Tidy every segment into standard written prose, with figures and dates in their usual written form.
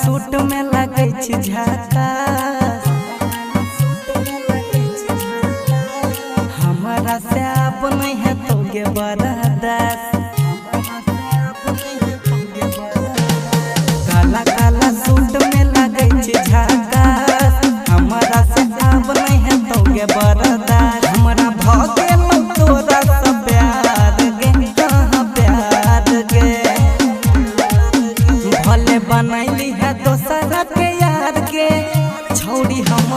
Suit में लगे छी झकास, हमारा से आप नहीं है तो गे बरदास। काला काला सूट में लगे छी झकास, हमारा से आप नहीं है तो गे बरदास। हमारा भागे तोरा सब प्यार गे, कहाँ प्यार गे, भले बनैली है दोसरा के यार गे, छौड़ी हम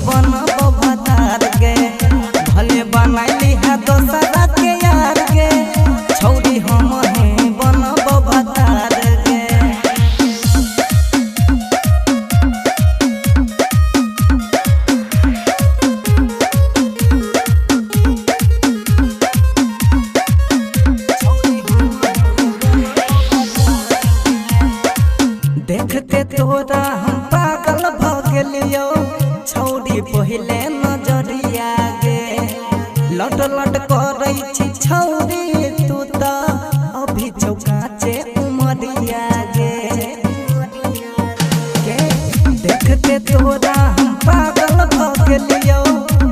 बनबो भतार गे। भले बनैली है दोसरा के यार गे, छौड़ी हम बनबो भतार गे। देखते तोरा हम पागल भ गेलियो, छौड़ी पहिले नजरिया गे। लट लट करै छी छौड़ी तू त अभी चौकाचे उमरिया गे। देखते तोरा हम पागल भ गेलियो,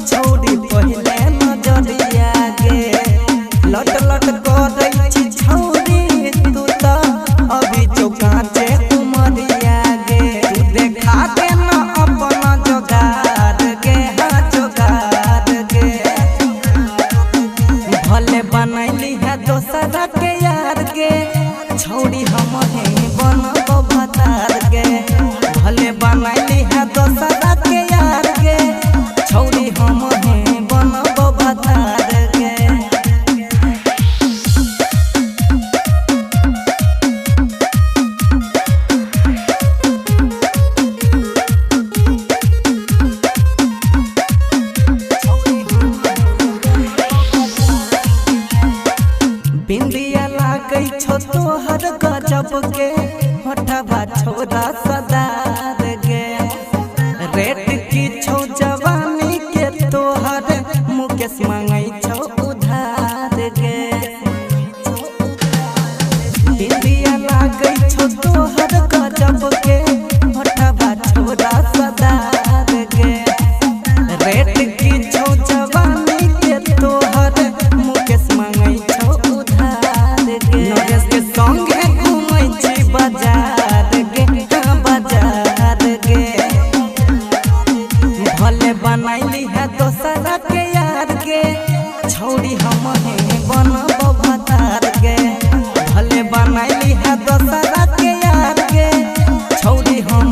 छौड़ी पहिले नजरिया गे। लट लट करै छी छौड़ी तू त अभी चौकाचे बनैली है दोसरा के यार गे, छौड़ी हम बनबो भतार गे। भले बनैली है दोसरा के यार गे, छौड़ी हम बनबो भतार गे। बिंदिया लागै छौ तोहर गजब के, होठवा छोरा सदार गे। रेट की छौ जवानी के तोहर, मुकेश मांगै छौ उधार गे। बिंदिया लागै छौ तोहर गजब के, होठवा छोरा सदार गे। रेट की छौ जवानी के तोहर, मुकेश मांगै छौ नरेश के संगे घूमै छी बाजार गे, बाजार गे। भले बनैली है दोसरा के यार गे, छौड़ी हम बनबो भतार गे। भले बनैली है दोसरा के यार गे, छौड़ी हम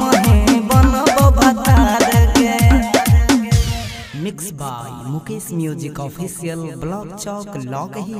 बनबो भतार गे। Mix by Mukesh music official, ब्लॉक चौक लॉक ही।